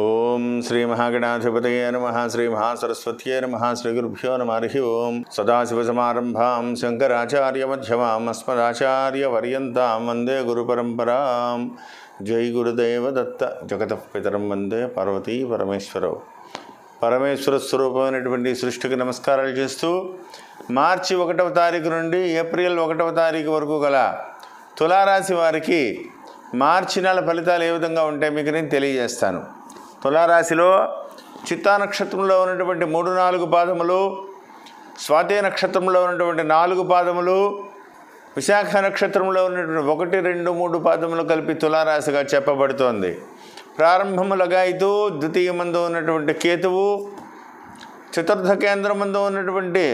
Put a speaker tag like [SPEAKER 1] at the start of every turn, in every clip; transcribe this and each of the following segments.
[SPEAKER 1] ఓం శ్రీ మహాగణాధిపతయే నమః. శ్రీ మహాసరస్వత్యే నమః. శ్రీ గురుభ్యో నమః. హరి ఓం. సదాశివసమారంభాం శంకరాచార్యమధ్యమాం అస్మదాచార్యపర్యంతాం వందే గురుపరంపరాం. జై గురుదేవ దత్త. జగతః పితరం వందే పార్వతీ పరమేశ్వరౌ. పరమేశ్వర స్వరూపమైనటువంటి సృష్టికి నమస్కారాలు చేస్తూ మార్చి 1వ తారీఖు నుండి ఏప్రిల్ 1వ తారీఖు వరకు గల తులారాశి వారికి మార్చి నెల ఫలితాలు ఏ విధంగా ఉంటాయి మీకు నేను తెలియజేస్తాను. తులారాశిలో చిత్తా నక్షత్రంలో ఉన్నటువంటి 3-4 పాదములు, స్వాతి నక్షత్రంలో ఉన్నటువంటి 4 పాదములు, విశాఖ నక్షత్రంలో ఉన్నటువంటి 1, 2, 3 పాదములు కలిపి తులారాశిగా చెప్పబడుతోంది. ప్రారంభములుగా ఇతూ, ద్వితీయమందు ఉన్నటువంటి కేతువు, చతుర్థ కేంద్రమందు ఉన్నటువంటి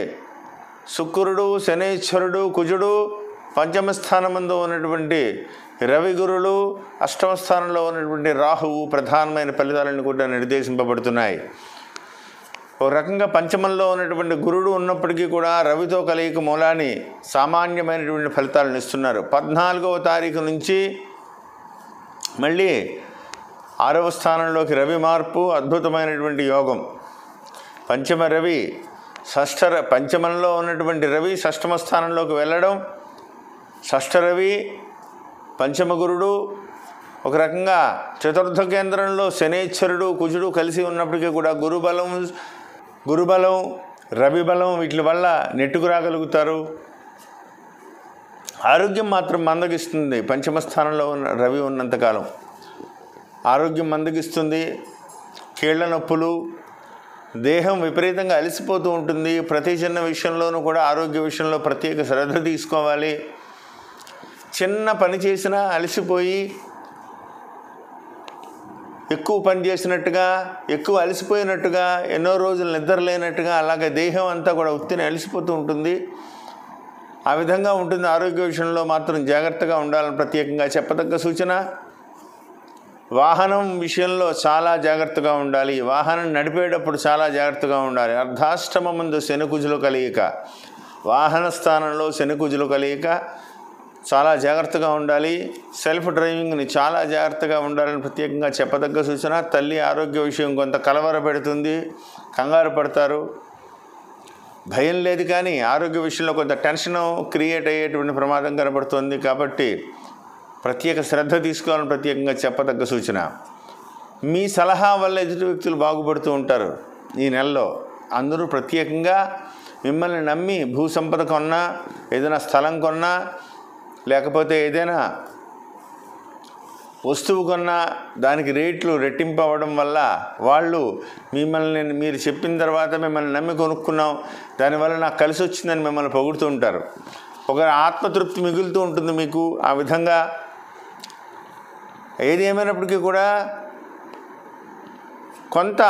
[SPEAKER 1] శుక్రుడు, శనీశ్వరుడు, కుజుడు, పంచమ స్థానమందు ఉన్నటువంటి రవిగురులు, అష్టమ స్థానంలో ఉన్నటువంటి రాహువు ప్రధానమైన ఫలితాలను కూడా నిర్దేశింపబడుతున్నాయి. ఒక రకంగా పంచమంలో ఉన్నటువంటి గురుడు ఉన్నప్పటికీ కూడా రవితో కలయిక మూలాన్ని సామాన్యమైనటువంటి ఫలితాలను ఇస్తున్నారు. 14వ తారీఖు నుంచి మళ్ళీ 6వ స్థానంలోకి రవి మార్పు, అద్భుతమైనటువంటి యోగం. పంచమంలో ఉన్నటువంటి రవి షష్ఠమ స్థానంలోకి వెళ్ళడం, షష్ఠ రవి, పంచమ గురుడు, ఒక రకంగా చతుర్థ కేంద్రంలో శనీశ్వరుడు, కుజుడు కలిసి ఉన్నప్పటికీ కూడా గురుబలం, రవి బలం వీటి వల్ల నెట్టుకు రాగలుగుతారు. ఆరోగ్యం మాత్రం మందగిస్తుంది. పంచమ స్థానంలో ఉన్న రవి ఉన్నంతకాలం ఆరోగ్యం మందగిస్తుంది. కీళ్ల నొప్పులు, దేహం విపరీతంగా అలసిపోతూ ఉంటుంది. ప్రతి చిన్న విషయంలోనూ కూడా ఆరోగ్య విషయంలో ప్రత్యేక శ్రద్ధ తీసుకోవాలి. చిన్న పని చేసినా అలసిపోయి ఎక్కువ పని చేసినట్టుగా, ఎక్కువ అలసిపోయినట్టుగా, ఎన్నో రోజులు నిద్ర లేనట్టుగా, అలాగే దేహం అంతా కూడా ఉత్తిని అలసిపోతూ ఉంటుంది. ఆ విధంగా ఉంటుంది. ఆరోగ్య విషయంలో మాత్రం జాగ్రత్తగా ఉండాలని ప్రత్యేకంగా చెప్పదగ్గ సూచన. వాహనం విషయంలో చాలా జాగ్రత్తగా ఉండాలి. వాహనం నడిపేటప్పుడు చాలా జాగ్రత్తగా ఉండాలి. అర్ధాష్టమ ముందు శనికుజులు కలయిక, వాహన స్థానంలో శనికుజులు కలయిక, చాలా జాగ్రత్తగా ఉండాలి. సెల్ఫ్ డ్రైవింగ్ని చాలా జాగ్రత్తగా ఉండాలని ప్రత్యేకంగా చెప్పదగ్గ సూచన. తల్లి ఆరోగ్య విషయం కొంత కలవర పెడుతుంది, కంగారు పడతారు. భయం లేదు కానీ ఆరోగ్య విషయంలో కొంత టెన్షన్ క్రియేట్ అయ్యేటువంటి ప్రమాదం కనబడుతుంది. కాబట్టి ప్రత్యేక శ్రద్ధ తీసుకోవాలని ప్రత్యేకంగా చెప్పదగ్గ సూచన. మీ సలహా వల్ల ఎదుటి వ్యక్తులు బాగుపడుతూ ఉంటారు ఈ నెలలో. అందరూ ప్రత్యేకంగా మిమ్మల్ని నమ్మి భూ సంపద కొన్నా, ఏదైనా స్థలం కొన్నా, లేకపోతే ఏదైనా వస్తువు కొన్నా దానికి రేట్లు రెట్టింపు అవ్వడం వల్ల వాళ్ళు మీరు చెప్పిన తర్వాత మిమ్మల్ని నమ్మి కొనుక్కున్నాం, దానివల్ల నాకు కలిసి వచ్చిందని మిమ్మల్ని పొగుడుతూ ఉంటారు. ఒక ఆత్మతృప్తి మిగులుతూ ఉంటుంది మీకు. ఆ విధంగా ఏది ఏమైనప్పటికీ కూడా కొంత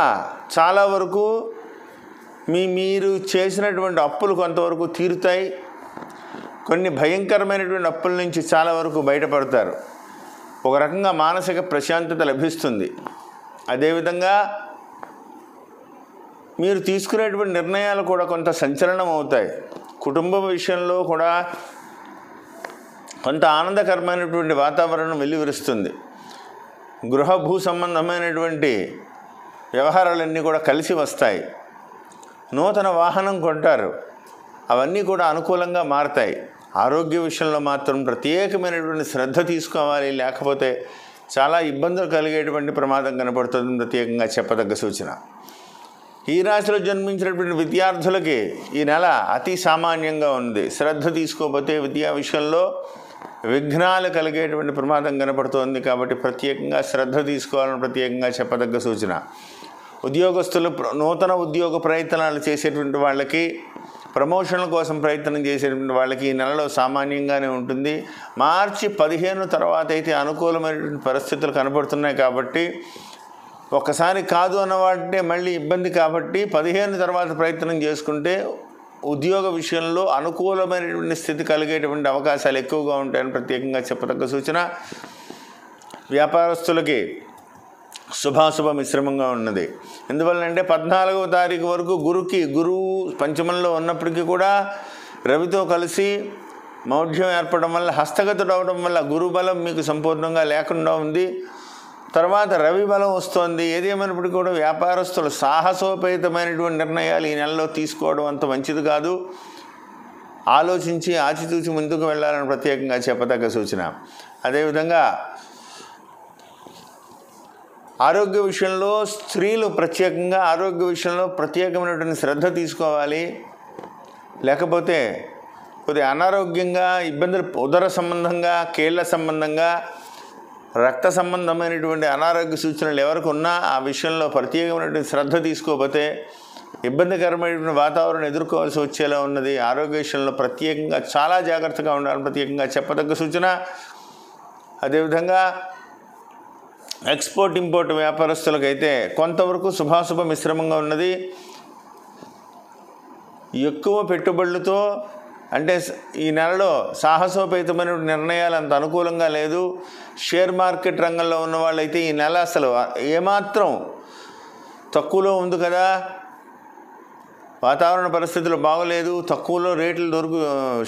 [SPEAKER 1] చాలా వరకు మీరు చేసినటువంటి అప్పులు కొంతవరకు తీరుతాయి. కొన్ని భయంకరమైనటువంటి అప్పుల నుంచి చాలా వరకు బయటపడతారు. ఒక రకంగా మానసిక ప్రశాంతత లభిస్తుంది. అదేవిధంగా మీరు తీసుకునేటువంటి నిర్ణయాలు కూడా కొంత సంచలనం అవుతాయి. కుటుంబం విషయంలో కూడా కొంత ఆనందకరమైనటువంటి వాతావరణం వెల్లివిరుస్తుంది. గృహ భూ సంబంధమైనటువంటి వ్యవహారాలన్నీ కూడా కలిసి వస్తాయి. నూతన వాహనం కొంటారు, అవన్నీ కూడా అనుకూలంగా మారతాయి. ఆరోగ్య విషయంలో మాత్రం ప్రత్యేకమైనటువంటి శ్రద్ధ తీసుకోవాలి, లేకపోతే చాలా ఇబ్బందులు కలిగేటువంటి ప్రమాదం కనపడుతుంది. ప్రత్యేకంగా చెప్పదగ్గ సూచన. ఈ రాశిలో జన్మించినటువంటి విద్యార్థులకి ఈ నెల అతి సామాన్యంగా ఉంది. శ్రద్ధ తీసుకోకపోతే విద్యా విషయంలో విఘ్నాలు కలిగేటువంటి ప్రమాదం కనపడుతోంది. కాబట్టి ప్రత్యేకంగా శ్రద్ధ తీసుకోవాలని ప్రత్యేకంగా చెప్పదగ్గ సూచన. ఉద్యోగస్తులు నూతన ఉద్యోగ ప్రయత్నాలు చేసేటువంటి వాళ్ళకి, ప్రమోషన్ల కోసం ప్రయత్నం చేసేటువంటి వాళ్ళకి ఈ నెలలో సామాన్యంగానే ఉంటుంది. మార్చి 15 తర్వాత అయితే అనుకూలమైనటువంటి పరిస్థితులు కనబడుతున్నాయి. కాబట్టి ఒక్కసారి కాదు అన్నవాటినే మళ్ళీ ఇబ్బంది. కాబట్టి 15 తర్వాత ప్రయత్నం చేసుకుంటే ఉద్యోగ విషయంలో అనుకూలమైనటువంటి స్థితి కలిగేటువంటి అవకాశాలు ఎక్కువగా ఉంటాయని ప్రత్యేకంగా చెప్పదగ్గ సూచన. వ్యాపారస్తులకి శుభాశుభ మిశ్రమంగా ఉన్నది. ఎందువల్లంటే 14వ తారీఖు వరకు గురువు పంచమంలో ఉన్నప్పటికీ కూడా రవితో కలిసి మౌఢ్యం ఏర్పడడం వల్ల, హస్తగతుడు అవడం వల్ల గురుబలం మీకు సంపూర్ణంగా లేకుండా ఉంది. తర్వాత రవి బలం వస్తోంది. ఏదేమైనప్పటికీ కూడా వ్యాపారస్తులు సాహసోపేతమైనటువంటి నిర్ణయాలు ఈ నెలలో తీసుకోవడం అంత మంచిది కాదు. ఆలోచించి ఆచితూచి ముందుకు వెళ్ళాలని ప్రత్యేకంగా చెప్పదగ్గ సూచన. అదేవిధంగా ఆరోగ్య విషయంలో స్త్రీలు ప్రత్యేకంగా ఆరోగ్య విషయంలో ప్రత్యేకమైనటువంటి శ్రద్ధ తీసుకోవాలి. లేకపోతే కొద్దిగా అనారోగ్యంగా ఇబ్బందులు, ఉదర సంబంధంగా, కీళ్ళ సంబంధంగా, రక్త సంబంధమైనటువంటి అనారోగ్య సూచనలు ఎవరికి ఉన్నా ఆ విషయంలో ప్రత్యేకమైనటువంటి శ్రద్ధ తీసుకోకపోతే ఇబ్బందికరమైనటువంటి వాతావరణం ఎదుర్కోవాల్సి వచ్చేలా ఉన్నది. ఆరోగ్య విషయంలో ప్రత్యేకంగా చాలా జాగ్రత్తగా ఉండాలని ప్రత్యేకంగా చెప్పదగ్గ సూచన. అదేవిధంగా ఎక్స్పోర్ట్ ఇంపోర్ట్ వ్యాపారస్తులకైతే కొంతవరకు శుభాశుభ మిశ్రమంగా ఉన్నది. ఎక్కువ పెట్టుబడులతో అంటే ఈ నెలలో సాహసోపేతమైన నిర్ణయాలు అంత అనుకూలంగా లేదు. షేర్ మార్కెట్ రంగంలో ఉన్న వాళ్ళైతే ఈ నెల అసలు ఏమాత్రం తక్కువలో ఉంది కదా, వాతావరణ పరిస్థితులు బాగోలేదు, తక్కువలో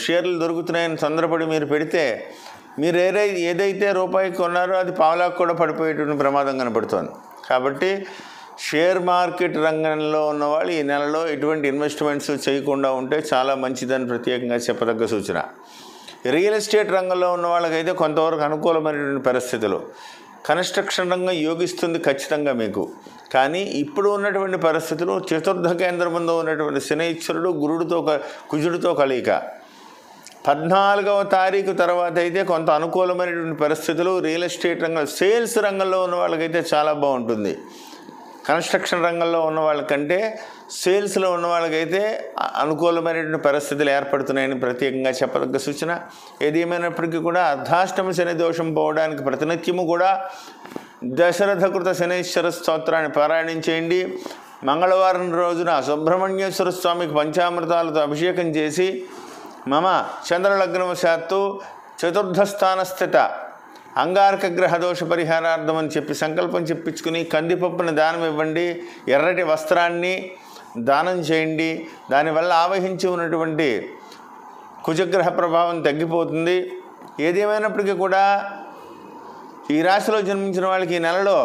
[SPEAKER 1] షేర్లు దొరుకుతున్నాయని తొందరపడి మీరు పెడితే మీరు ఏదైతే రూపాయికి కొన్నారో అది పావులాకు కూడా పడిపోయేటువంటి ప్రమాదం కనపడుతోంది. కాబట్టి షేర్ మార్కెట్ రంగంలో ఉన్నవాళ్ళు ఈ నెలలో ఎటువంటి ఇన్వెస్ట్మెంట్స్ చేయకుండా ఉంటే చాలా మంచిదని ప్రత్యేకంగా చెప్పదగ్గ సూచన. రియల్ ఎస్టేట్ రంగంలో ఉన్న వాళ్ళకైతే కొంతవరకు అనుకూలమైనటువంటి పరిస్థితులు. కన్స్ట్రక్షన్ రంగం యోగిస్తుంది ఖచ్చితంగా మీకు. కానీ ఇప్పుడు ఉన్నటువంటి పరిస్థితులు చతుర్థ కేంద్రం ముందు ఉన్నటువంటి శనైశ్వరుడు కుజుడితో కలయిక 14వ తారీఖు తర్వాత అయితే కొంత అనుకూలమైనటువంటి పరిస్థితులు రియల్ ఎస్టేట్ రంగం, సేల్స్ రంగంలో ఉన్న వాళ్ళకైతే చాలా బాగుంటుంది. కన్స్ట్రక్షన్ రంగంలో ఉన్న వాళ్ళకంటే సేల్స్లో ఉన్న వాళ్ళకైతే అనుకూలమైనటువంటి పరిస్థితులు ఏర్పడుతున్నాయని ప్రత్యేకంగా చెప్పదగ్గ సూచన. ఏది ఏమైనప్పటికీ కూడా అర్ధాష్టమ శని దోషం పోవడానికి ప్రతినిత్యము కూడా దశరథకృత శనైశ్వర స్తోత్రాన్ని పారాయణం చేయండి. మంగళవారం రోజున సుబ్రహ్మణ్యేశ్వర స్వామికి పంచామృతాలతో అభిషేకం చేసి మమ చంద్రలగ్నవశాత్తు చతుర్థ స్థాన స్థిత అంగారక గ్రహ దోష పరిహారార్థం అని చెప్పి సంకల్పం చెప్పించుకుని కందిపప్పుని దానం ఇవ్వండి. ఎర్రటి వస్త్రాన్ని దానం చేయండి. దానివల్ల ఆవహించి ఉన్నటువంటి కుజగ్రహ ప్రభావం తగ్గిపోతుంది. ఏదేమైనప్పటికీ కూడా ఈ రాశిలో జన్మించిన వాళ్ళకి ఈ నెలలో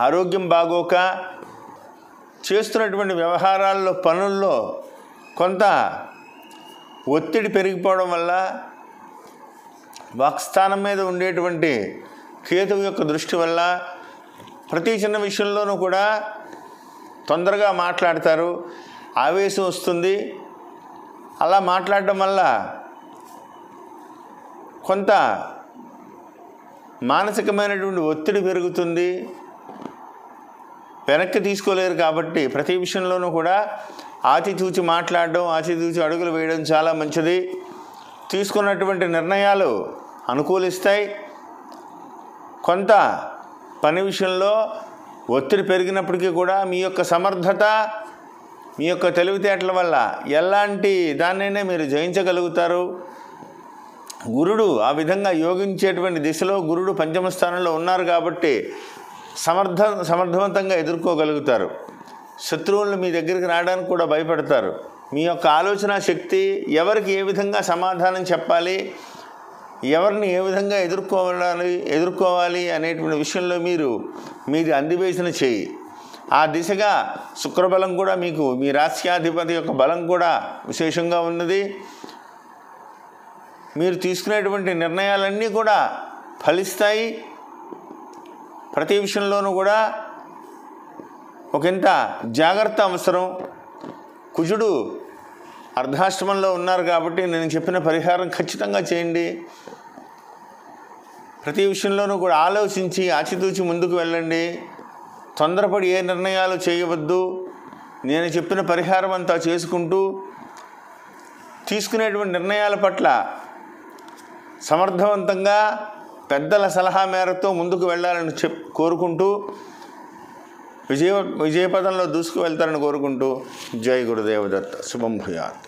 [SPEAKER 1] ఆరోగ్యం బాగోక చేస్తున్నటువంటి వ్యవహారాల్లో, పనుల్లో కొంత ఒత్తిడి పెరిగిపోవడం వల్ల వాక్స్థానం మీద ఉండేటువంటి కేతువు యొక్క దృష్టి వల్ల ప్రతి చిన్న విషయంలోనూ కూడా తొందరగా మాట్లాడతారు, ఆవేశం వస్తుంది. అలా మాట్లాడడం వల్ల కొంత మానసికమైనటువంటి ఒత్తిడి పెరుగుతుంది. వెనక్కి తీసుకోలేరు. కాబట్టి ప్రతి విషయంలోనూ కూడా ఆచితూచి మాట్లాడడం, ఆచితూచి అడుగులు వేయడం చాలా మంచిది. తీసుకున్నటువంటి నిర్ణయాలు అనుకూలిస్తాయి. కొంత పని విషయంలో ఒత్తిడి పెరిగినప్పటికీ కూడా మీ యొక్క సమర్థత, మీ యొక్క తెలివితేటల వల్ల ఎలాంటి దాన్నైనా మీరు జయించగలుగుతారు. గురుడు ఆ విధంగా యోగించేటువంటి దిశలో గురుడు పంచమ స్థానంలో ఉన్నారు కాబట్టి సమర్థవంతంగా ఎదుర్కోగలుగుతారు. శత్రువులను మీ దగ్గరికి రావడానికి కూడా భయపడతారు. మీ యొక్క ఆలోచన శక్తి, ఎవరికి ఏ విధంగా సమాధానం చెప్పాలి, ఎవరిని ఏ విధంగా ఎదుర్కోవాలి అనేటువంటి విషయంలో మీది అందివేసిన చేయి. ఆ దిశగా శుక్రబలం కూడా మీకు, మీ రాశ్యాధిపతి యొక్క బలం కూడా విశేషంగా ఉన్నది. మీరు తీసుకునేటువంటి నిర్ణయాలన్నీ కూడా ఫలిస్తాయి. ప్రతి విషయంలోనూ కూడా ఒకంత జాగ్రత్త అవసరం. కుజుడు అర్ధాష్టమంలో ఉన్నారు కాబట్టి నేను చెప్పిన పరిహారం ఖచ్చితంగా చేయండి. ప్రతి విషయంలోనూ కూడా ఆలోచించి ఆచితూచి ముందుకు వెళ్ళండి. తొందరపడి ఏ నిర్ణయాలు చేయవద్దు. నేను చెప్పిన పరిహారం అంతా చేసుకుంటూ తీసుకునేటువంటి నిర్ణయాల పట్ల సమర్థవంతంగా పెద్దల సలహా మేరతో ముందుకు వెళ్ళాలని కోరుకుంటూ విజయపదంలో దూసుకు వెళ్తారని కోరుకుంటూ జై గురుదేవదత్త. శుభం భూయాత్.